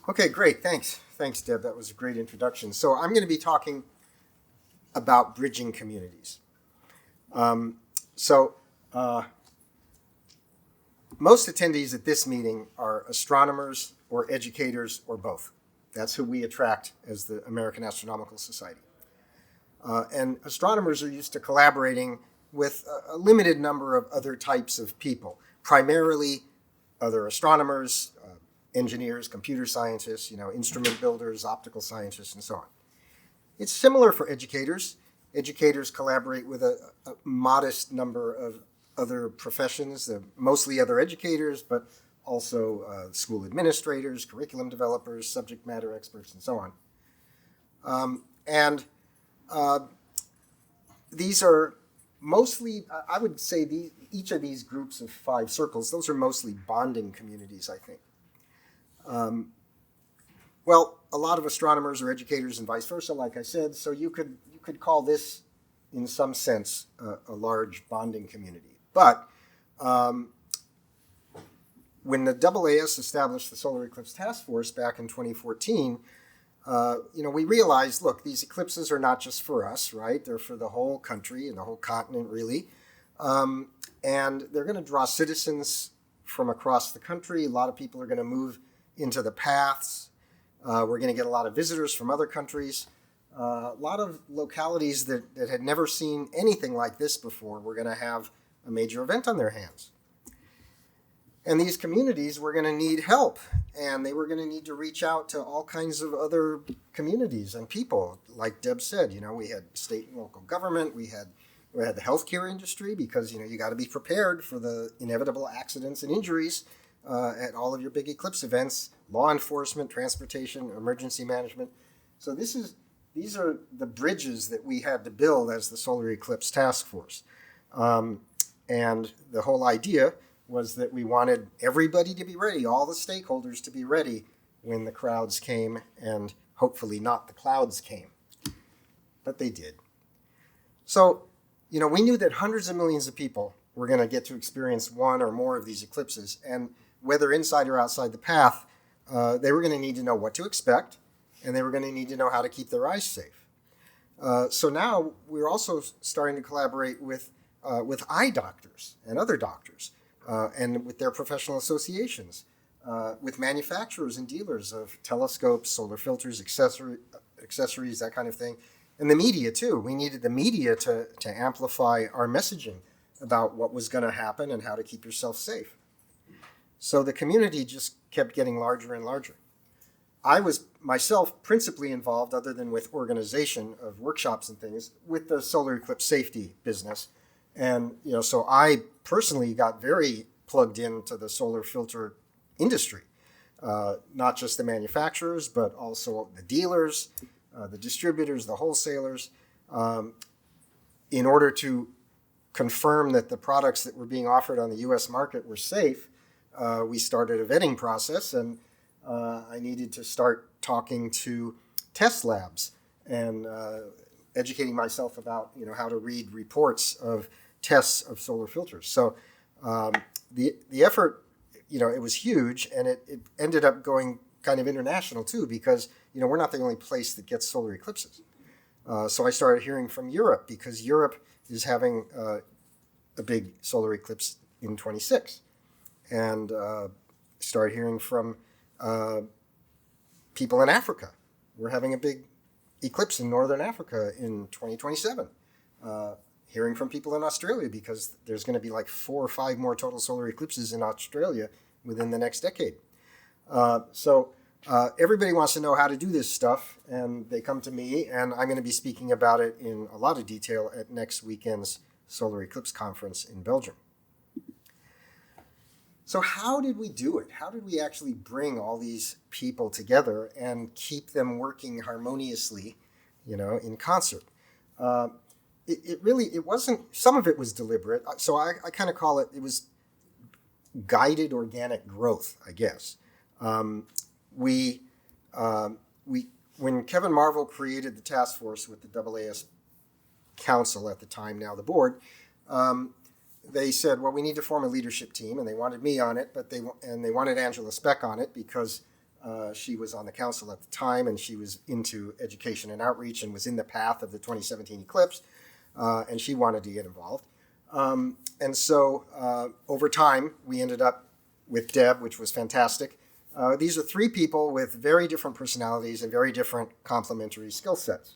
Okay, great. Thanks. Thanks, Deb. That was a great introduction. So I'm going to be talking about bridging communities. Um, so most attendees at this meeting are astronomers or educators or both. That's who we attract as the American Astronomical Society. And astronomers are used to collaborating with a limited number of other types of people, primarily other astronomers, engineers, computer scientists, instrument builders, optical scientists, and so on. It's similar for educators. Educators collaborate with a modest number of other professions, mostly other educators, but also school administrators, curriculum developers, subject matter experts, and so on. These are mostly, I would say, each of these groups of 5 circles, those are mostly bonding communities, I think. Well, a lot of astronomers are educators and vice versa, like I said, so you could call this, in some sense, a large bonding community. But when the AAS established the Solar Eclipse Task Force back in 2014, we realized, look, these eclipses are not just for us, right? They're for the whole country and the whole continent, really. And they're going to draw citizens from across the country. A lot of people are going to move into the paths. We're going to get a lot of visitors from other countries. A lot of localities that had never seen anything like this before were going to have a major event on their hands. And these communities were going to need help, and they were going to need to reach out to all kinds of other communities and people. Like Deb said, we had state and local government, we had the healthcare industry, because you got to be prepared for the inevitable accidents and injuries at all of your big eclipse events, law enforcement, transportation, emergency management. So these are the bridges that we had to build as the Solar Eclipse Task Force. And the whole idea was that we wanted everybody to be ready, all the stakeholders to be ready when the crowds came, and hopefully not the clouds came. But they did. So, we knew that hundreds of millions of people were going to get to experience one or more of these eclipses, and whether inside or outside the path, they were going to need to know what to expect, and they were going to need to know how to keep their eyes safe. So now we're also starting to collaborate with eye doctors and other doctors, and with their professional associations, with manufacturers and dealers of telescopes, solar filters, accessories, that kind of thing, and the media too. We needed the media to amplify our messaging about what was going to happen and how to keep yourself safe. So the community just kept getting larger and larger. I was myself principally involved, other than with organization of workshops and things, with the solar eclipse safety business. And, so I personally got very plugged into the solar filter industry, not just the manufacturers, but also the dealers, the distributors, the wholesalers, in order to confirm that the products that were being offered on the U.S. market were safe. We started a vetting process, and I needed to start talking to test labs and educating myself about how to read reports of tests of solar filters. So the effort, it was huge, and it ended up going kind of international too, because we're not the only place that gets solar eclipses. So I started hearing from Europe, because Europe is having a big solar eclipse in 26, and started hearing from people in Africa. We're having a big eclipse in northern Africa in 2027. Hearing from people in Australia, because there's going to be like 4 or 5 more total solar eclipses in Australia within the next decade. So everybody wants to know how to do this stuff, and they come to me, and I'm going to be speaking about it in a lot of detail at next weekend's Solar Eclipse Conference in Belgium. So how did we do it? How did we actually bring all these people together and keep them working harmoniously, in concert? It wasn't, some of it was deliberate. So I kind of call it was guided organic growth, I guess. When Kevin Marvel created the task force with the AAS Council at the time, now the board, they said, well, we need to form a leadership team, and they wanted me on it, but they wanted Angela Speck on it because She was on the council at the time, and she was into education and outreach and was in the path of the 2017 eclipse, and she wanted to get involved. And so over time, we ended up with Deb, which was fantastic. These are three people with very different personalities and very different complementary skill sets.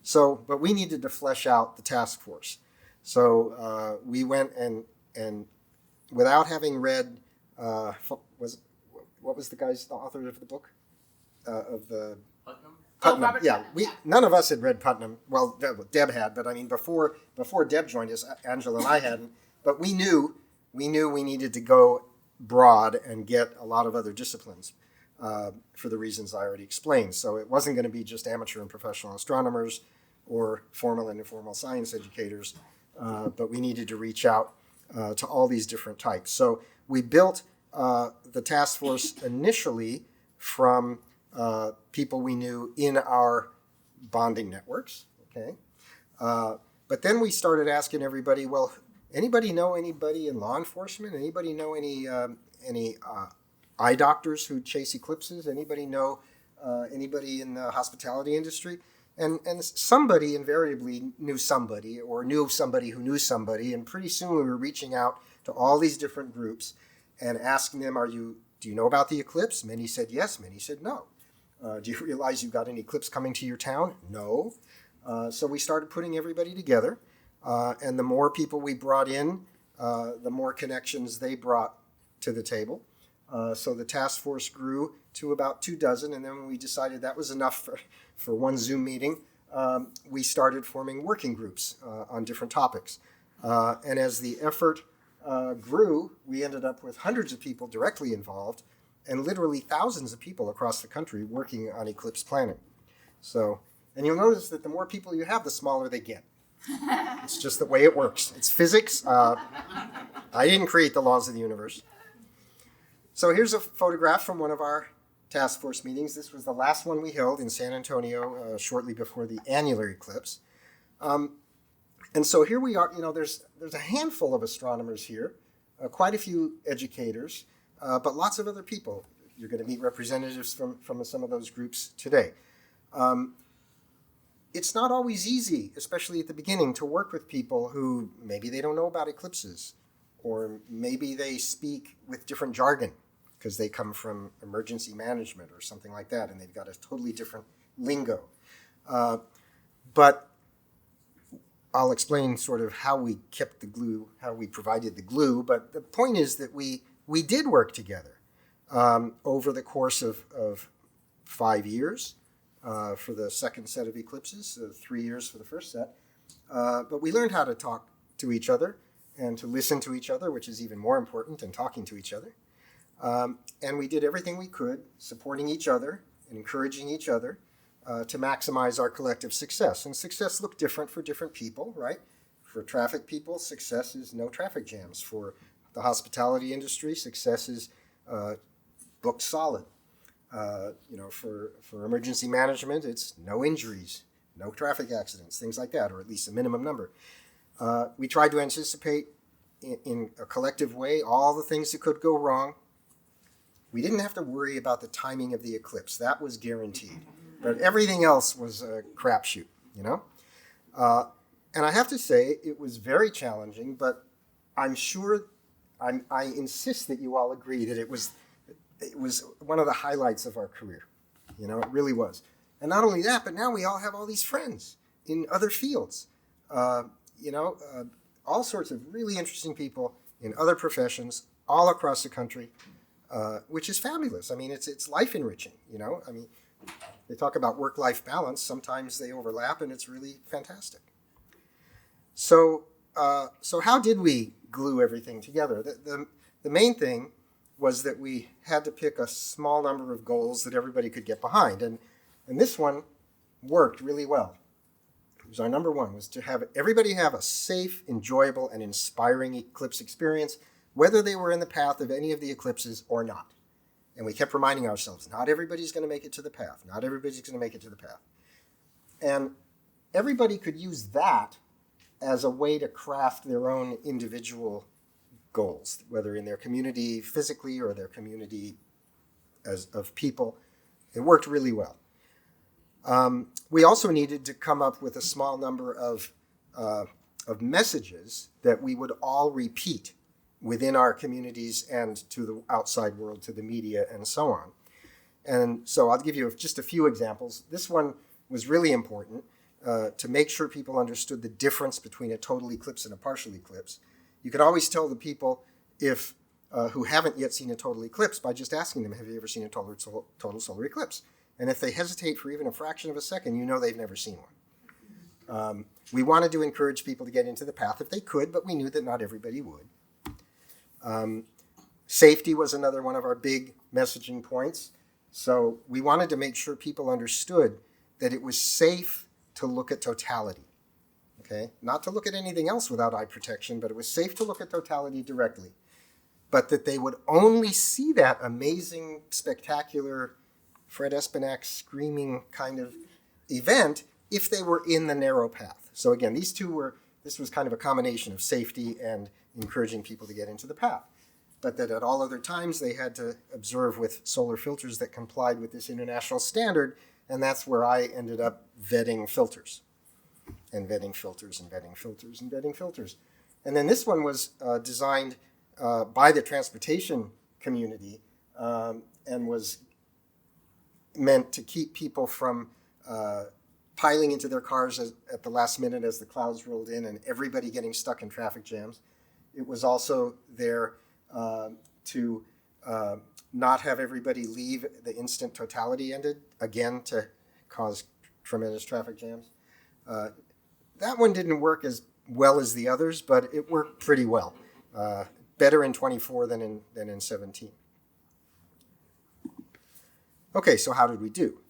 So, but we needed to flesh out the task force. So we went and without having read, what was the author of the book? Of the Putnam. Robert Yeah, Putnam, none of us had read Putnam. Well, Deb had, but I mean, before Deb joined us, Angela and I hadn't. But we knew we needed to go broad and get a lot of other disciplines for the reasons I already explained. So it wasn't going to be just amateur and professional astronomers or formal and informal science educators, but we needed to reach out to all these different types. So we built the task force initially from people we knew in our bonding networks, okay? But then we started asking everybody, well, anybody know anybody in law enforcement? Anybody know any eye doctors who chase eclipses? Anybody know anybody in the hospitality industry? And somebody invariably knew somebody or knew somebody who knew somebody. And pretty soon we were reaching out to all these different groups and asking them, do you know about the eclipse? Many said yes, many said no. Do you realize you've got an eclipse coming to your town? No. So we started putting everybody together. And the more people we brought in, the more connections they brought to the table. So the task force grew to about 24, and then when we decided that was enough for one Zoom meeting, we started forming working groups on different topics. And as the effort grew, we ended up with hundreds of people directly involved and literally thousands of people across the country working on eclipse planning. So, and you'll notice that the more people you have, the smaller they get. It's just the way it works. It's physics. I didn't create the laws of the universe. So here's a photograph from one of our task force meetings. This was the last one we held in San Antonio shortly before the annular eclipse. And so here we are. There's a handful of astronomers here, quite a few educators, but lots of other people. You're going to meet representatives from some of those groups today. It's not always easy, especially at the beginning, to work with people who maybe they don't know about eclipses, or maybe they speak with different jargon because they come from emergency management or something like that, and they've got a totally different lingo. But I'll explain sort of how we kept the glue, how we provided the glue. But the point is that we did work together over the course of 5 years. For the second set of eclipses, 3 years for the first set. But we learned how to talk to each other and to listen to each other, which is even more important than talking to each other. And we did everything we could, supporting each other and encouraging each other to maximize our collective success. And success looked different for different people, right? For traffic people, success is no traffic jams. For the hospitality industry, success is booked solid. For emergency management, it's no injuries, no traffic accidents, things like that, or at least a minimum number. We tried to anticipate in a collective way all the things that could go wrong. We didn't have to worry about the timing of the eclipse. That was guaranteed. But everything else was a crapshoot, And I have to say, it was very challenging, but I'm sure, I insist that you all agree that it was one of the highlights of our career. It really was. And not only that, but now we all have all these friends in other fields. All sorts of really interesting people in other professions all across the country, which is fabulous. I mean, it's life enriching, I mean, they talk about work-life balance. Sometimes they overlap, and it's really fantastic. So how did we glue everything together? The main thing was that we had to pick a small number of goals that everybody could get behind. And this one worked really well. It was our number one, was to have everybody have a safe, enjoyable, and inspiring eclipse experience, whether they were in the path of any of the eclipses or not. And we kept reminding ourselves, not everybody's going to make it to the path. Not everybody's going to make it to the path. And everybody could use that as a way to craft their own individual goals, whether in their community physically or their community of people. It worked really well. We also needed to come up with a small number of messages that we would all repeat within our communities and to the outside world, to the media, and so on. And so I'll give you just a few examples. This one was really important to make sure people understood the difference between a total eclipse and a partial eclipse. You could always tell the people who haven't yet seen a total eclipse by just asking them, have you ever seen a total solar eclipse? And if they hesitate for even a fraction of a second, you know they've never seen one. We wanted to encourage people to get into the path if they could, but we knew that not everybody would. Safety was another one of our big messaging points. So we wanted to make sure people understood that it was safe to look at totality. Okay? Not to look at anything else without eye protection, but it was safe to look at totality directly. But that they would only see that amazing, spectacular, Fred Espenack screaming kind of event if they were in the narrow path. So again, this was kind of a combination of safety and encouraging people to get into the path. But that at all other times they had to observe with solar filters that complied with this international standard, and that's where I ended up vetting filters. And vetting filters and vetting filters and vetting filters. And then this one was designed by the transportation community and was meant to keep people from piling into their cars at the last minute as the clouds rolled in and everybody getting stuck in traffic jams. It was also there to not have everybody leave the instant totality ended, again, to cause tremendous traffic jams. That one didn't work as well as the others, but it worked pretty well. Better in 24 than in 17. Okay, so how did we do?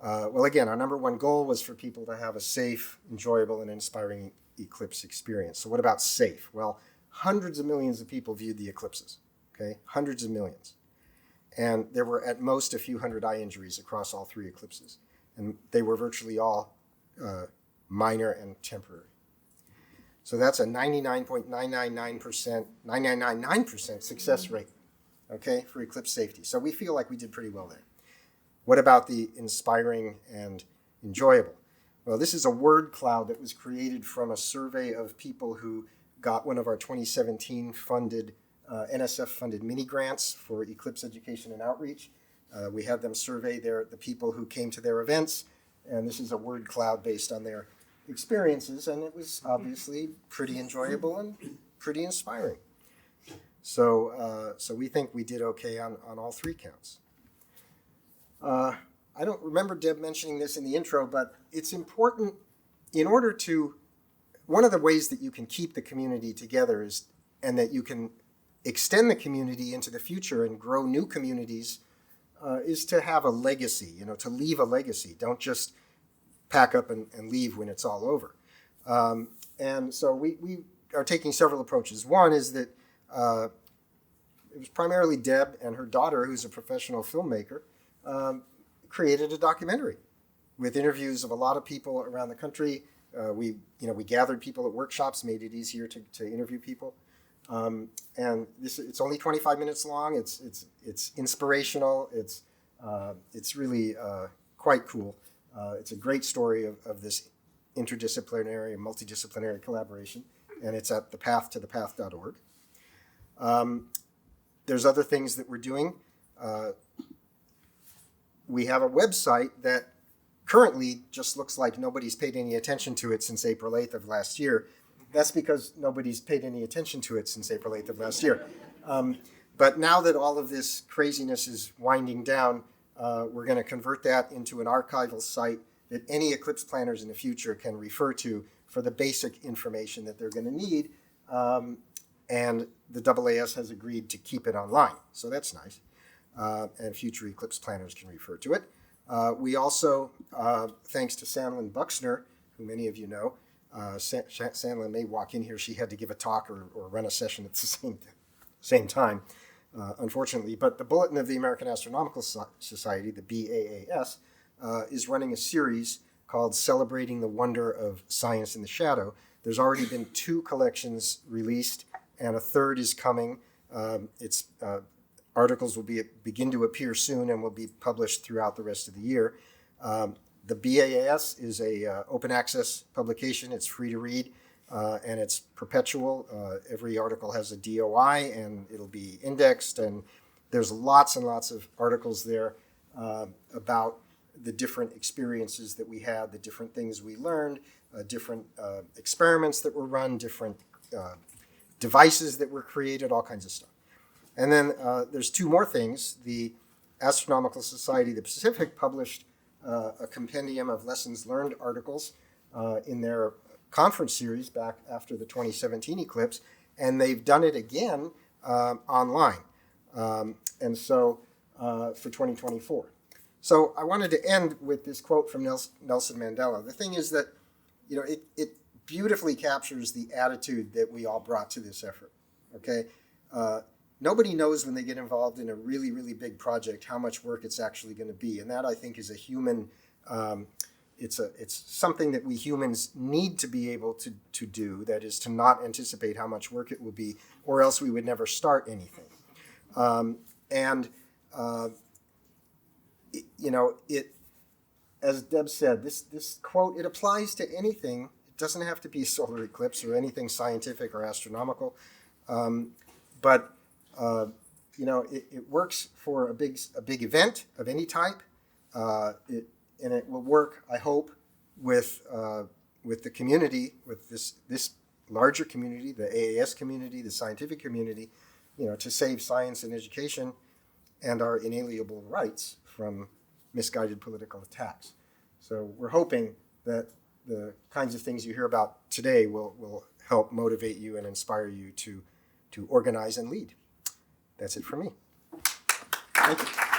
Well, again, our number one goal was for people to have a safe, enjoyable, and inspiring eclipse experience. So what about safe? Well, hundreds of millions of people viewed the eclipses, okay? Hundreds of millions. And there were at most a few hundred eye injuries across all three eclipses. And they were virtually all minor and temporary. So that's a 99.999% success rate, okay, for eclipse safety. So we feel like we did pretty well there. What about the inspiring and enjoyable? Well, this is a word cloud that was created from a survey of people who got one of our 2017 funded, NSF-funded mini grants for eclipse education and outreach. We had them survey the people who came to their events, and this is a word cloud based on their experiences, and it was obviously pretty enjoyable and pretty inspiring. So we think we did okay on all three counts. I don't remember Deb mentioning this in the intro, but it's important one of the ways that you can keep the community together and that you can extend the community into the future and grow new communities is to have a legacy, to leave a legacy. Don't just pack up and leave when it's all over. And so we are taking several approaches. One is that it was primarily Deb and her daughter, who's a professional filmmaker, created a documentary with interviews of a lot of people around the country. We gathered people at workshops, made it easier to interview people. And it's only 25 minutes long. It's inspirational. It's really quite cool. It's a great story of this interdisciplinary and multidisciplinary collaboration, and it's at thepathtothepath.org. There's other things that we're doing. We have a website that currently just looks like nobody's paid any attention to it since April 8th of last year. That's because nobody's paid any attention to it since April 8th of last year. But now that all of this craziness is winding down, we're going to convert that into an archival site that any eclipse planners in the future can refer to for the basic information that they're going to need. And the AAS has agreed to keep it online, so that's nice. And future eclipse planners can refer to it. We also, thanks to Sandlin Buxner, who many of you know, Sandlin may walk in here. She had to give a talk or run a session at the same time, unfortunately. But the Bulletin of the American Astronomical Society, the BAAS, is running a series called Celebrating the Wonder of Science in the Shadow. There's already been 2 collections released, and a third is coming. It's articles will begin to appear soon and will be published throughout the rest of the year. The BAAS is a open access publication. It's free to read, and it's perpetual. Every article has a DOI, and it'll be indexed, and there's lots and lots of articles there about the different experiences that we had, the different things we learned, different experiments that were run, different devices that were created, all kinds of stuff. And then there's two more things. The Astronomical Society of the Pacific published a compendium of lessons learned articles in their conference series back after the 2017 eclipse, and they've done it again online, and so for 2024. So I wanted to end with this quote from Nelson Mandela. The thing is that, it beautifully captures the attitude that we all brought to this effort. Okay, nobody knows when they get involved in a really, really big project how much work it's actually going to be, and that I think is a human. It's something that we humans need to be able to do. That is to not anticipate how much work it will be, or else we would never start anything. As Deb said, this quote, it applies to anything. It doesn't have to be a solar eclipse or anything scientific or astronomical, but it works for a big event of any type. And it will work, I hope, with the community, with this larger community, the AAS community, the scientific community, to save science and education and our inalienable rights from misguided political attacks. So we're hoping that the kinds of things you hear about today will help motivate you and inspire you to organize and lead. That's it for me. Thank you.